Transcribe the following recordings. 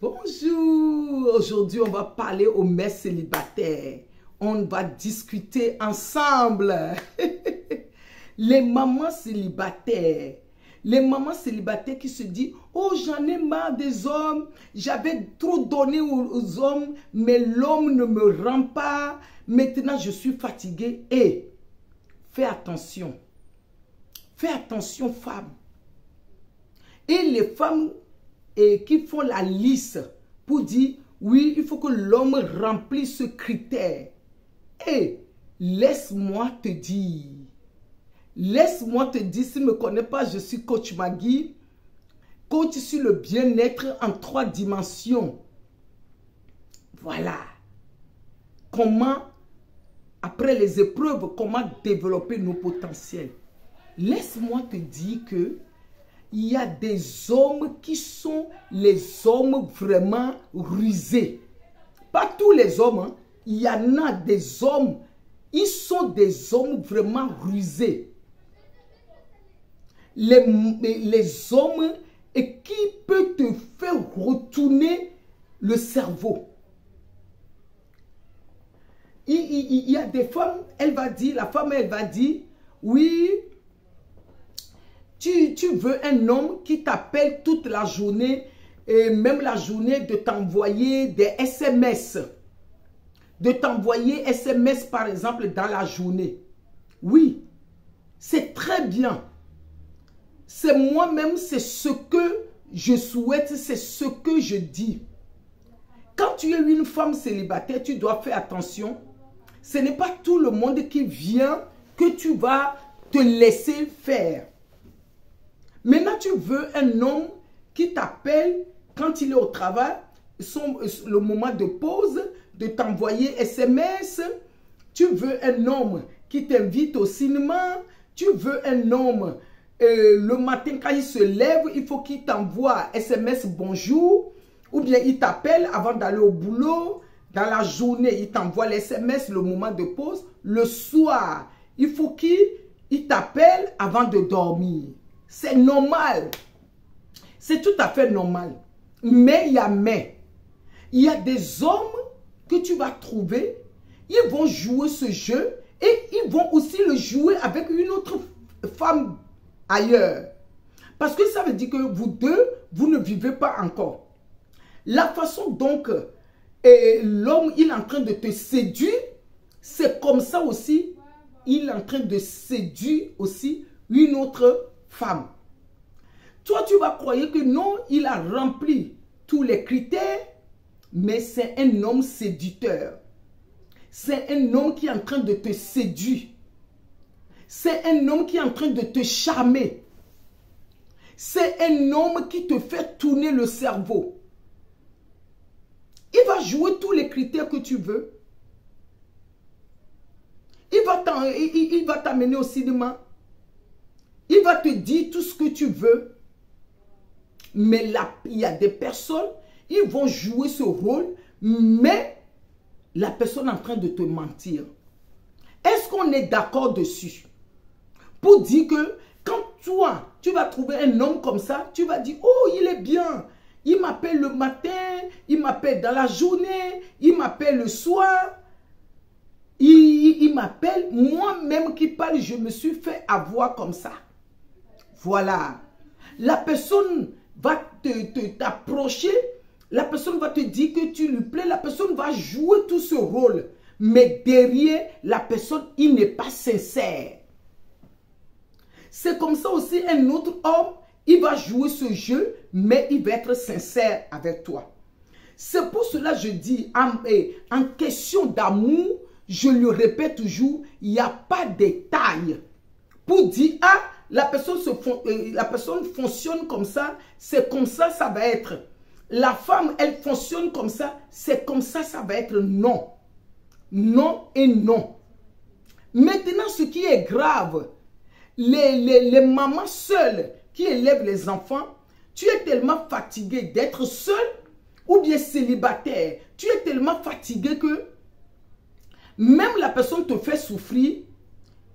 Bonjour, aujourd'hui on va parler aux mères célibataires. On va discuter ensemble. Les mamans célibataires. Les mamans célibataires qui se disent, oh j'en ai marre des hommes, j'avais trop donné aux hommes, mais l'homme ne me rend pas, maintenant je suis fatiguée. Et fais attention femmes. Et les femmes qui font la liste pour dire, oui, il faut que l'homme remplisse ce critère. Et laisse-moi te dire, si tu ne me connais pas, je suis coach Magui, coach sur le bien-être en 3 dimensions. Voilà. Comment, après les épreuves, comment développer nos potentiels. Laisse-moi te dire que il y a des hommes qui sont les hommes vraiment rusés. Pas tous les hommes, hein. Il y en a des hommes, ils sont des hommes vraiment rusés. Les hommes qui peuvent te faire retourner le cerveau. Il y a des femmes, la femme va dire, oui, tu veux un homme qui t'appelle toute la journée, et même la journée de t'envoyer des SMS. De t'envoyer SMS par exemple dans la journée. Oui, c'est très bien. C'est moi-même, c'est ce que je souhaite, c'est ce que je dis. Quand tu es une femme célibataire, tu dois faire attention. Ce n'est pas tout le monde qui vient que tu vas te laisser faire. Maintenant, tu veux un homme qui t'appelle quand il est au travail, le moment de pause, de t'envoyer SMS. Tu veux un homme qui t'invite au cinéma. Tu veux un homme, le matin quand il se lève, il faut qu'il t'envoie SMS bonjour. Ou bien il t'appelle avant d'aller au boulot. Dans la journée, il t'envoie les SMS le moment de pause. Le soir, il faut qu'il t'appelle avant de dormir. C'est normal. C'est tout à fait normal. Mais il y a mais. Il y a des hommes que tu vas trouver, ils vont jouer ce jeu et ils vont aussi le jouer avec une autre femme ailleurs. Parce que ça veut dire que vous deux, vous ne vivez pas encore. La façon donc, l'homme, il est en train de te séduire, c'est comme ça aussi, il est en train de séduire aussi une autre femme. Toi, tu vas croire que non, il a rempli tous les critères, mais c'est un homme séducteur. C'est un homme qui est en train de te séduire. C'est un homme qui est en train de te charmer. C'est un homme qui te fait tourner le cerveau. Il va jouer tous les critères que tu veux. Il va t'amener au cinéma. Il va te dire tout ce que tu veux. Mais là, il y a des personnes, ils vont jouer ce rôle, mais la personne est en train de te mentir. Est-ce qu'on est d'accord dessus? Pour dire que quand toi, tu vas trouver un homme comme ça, tu vas dire, oh, il est bien. Il m'appelle le matin, il m'appelle dans la journée, il m'appelle le soir. Il m'appelle, moi-même qui parle, je me suis fait avoir comme ça. Voilà. La personne va t'approcher, la personne va te dire que tu lui plais, la personne va jouer tout ce rôle. Mais derrière, la personne, il n'est pas sincère. C'est comme ça aussi un autre homme, il va jouer ce jeu, mais il va être sincère avec toi. C'est pour cela que je dis, en question d'amour, je le répète toujours, il n'y a pas de taille. Pour dire, ah, la personne fonctionne comme ça, c'est comme ça, ça va être. La femme, elle fonctionne comme ça, c'est comme ça, ça va être. Non. Non et non. Maintenant, ce qui est grave, les mamans seules qui élèvent les enfants, tu es tellement fatigué d'être seul ou bien célibataire. Tu es tellement fatigué que même la personne te fait souffrir.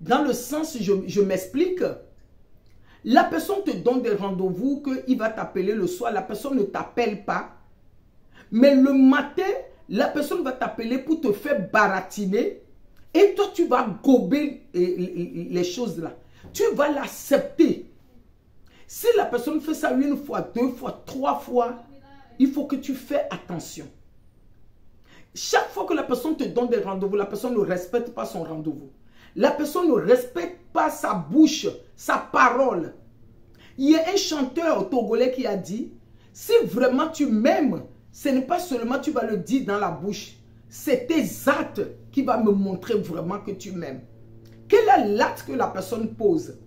Dans le sens, je m'explique. La personne te donne des rendez-vous qu'il va t'appeler le soir. La personne ne t'appelle pas. Mais le matin, la personne va t'appeler pour te faire baratiner. Et toi, tu vas gober les choses là. Tu vas l'accepter. Si la personne fait ça une fois, deux fois, trois fois, il faut que tu fasses attention. Chaque fois que la personne te donne des rendez-vous, la personne ne respecte pas son rendez-vous. La personne ne respecte pas sa bouche, sa parole. Il y a un chanteur togolais qui a dit, si vraiment tu m'aimes, ce n'est pas seulement tu vas le dire dans la bouche, c'est tes actes qui vont me montrer vraiment que tu m'aimes. Quel est l'acte que la personne pose?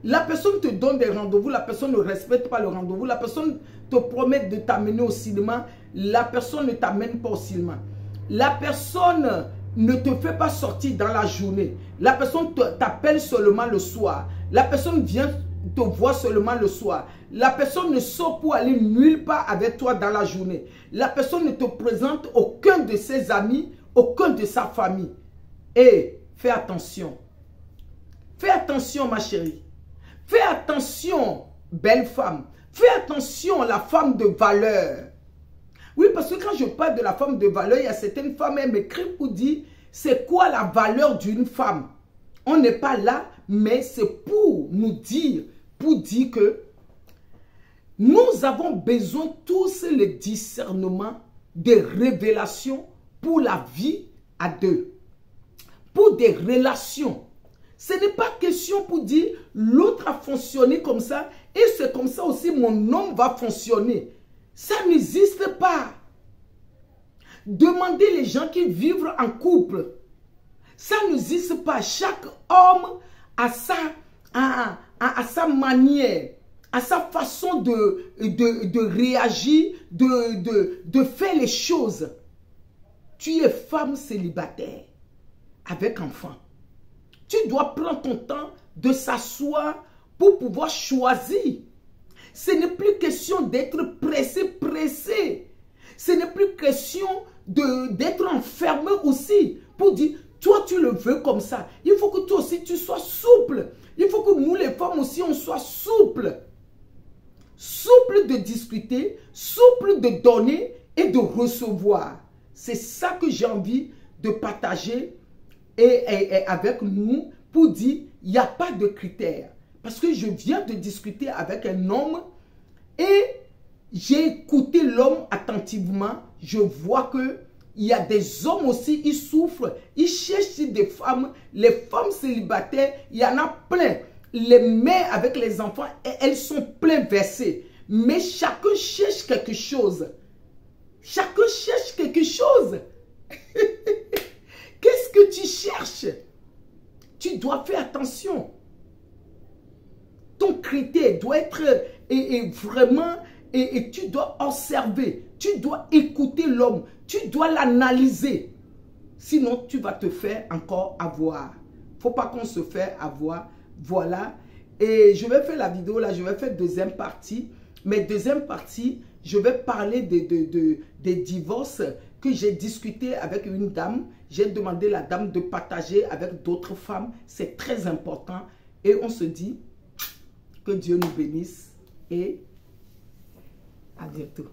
La personne te donne des rendez-vous, la personne ne respecte pas le rendez-vous, la personne te promet de t'amener au cinéma, la personne ne t'amène pas au cinéma. La personne ne te fait pas sortir dans la journée. La personne t'appelle seulement le soir. La personne vient te voir seulement le soir. La personne ne sort pour aller nulle part avec toi dans la journée. La personne ne te présente aucun de ses amis, aucun de sa famille. Et fais attention. Fais attention, ma chérie. Fais attention, belle femme. Fais attention, la femme de valeur. Oui, parce que quand je parle de la femme de valeur, il y a certaines femmes qui m'écrivent pour dire c'est quoi la valeur d'une femme. On n'est pas là, mais c'est pour nous dire, que nous avons besoin tous le discernement des révélations pour la vie à deux. Pour des relations. Ce n'est pas question pour dire l'autre a fonctionné comme ça et c'est comme ça aussi mon homme va fonctionner. Ça n'existe pas. Demandez les gens qui vivent en couple. Ça n'existe pas. Chaque homme a sa manière, a sa façon de réagir, de faire les choses. Tu es femme célibataire avec enfant. Tu dois prendre ton temps de s'asseoir pour pouvoir choisir. Ce n'est plus question d'être pressé. Ce n'est plus question d'être enfermé aussi pour dire, toi tu le veux comme ça. Il faut que toi aussi tu sois souple. Il faut que nous les femmes aussi on soit souples. Souple de discuter, souple de donner et de recevoir. C'est ça que j'ai envie de partager et avec nous pour dire, il n'y a pas de critères. Parce que je viens de discuter avec un homme et j'ai écouté l'homme attentivement. Je vois que il y a des hommes aussi, ils souffrent, ils cherchent des femmes. Les femmes célibataires, il y en a plein. Les mères avec les enfants, elles sont plein versées. Mais chacun cherche quelque chose. Chacun cherche quelque chose. Qu'est-ce que tu cherches? Tu dois faire attention. Ton critère doit être vraiment, et tu dois observer, tu dois écouter l'homme, tu dois l'analyser. Sinon, tu vas te faire encore avoir. Il ne faut pas qu'on se fasse avoir. Voilà. Et je vais faire la vidéo là, je vais faire deuxième partie. Mais deuxième partie, je vais parler des divorces que j'ai discuté avec une dame. J'ai demandé à la dame de partager avec d'autres femmes. C'est très important. Et on se dit que Dieu nous bénisse. Et à bientôt.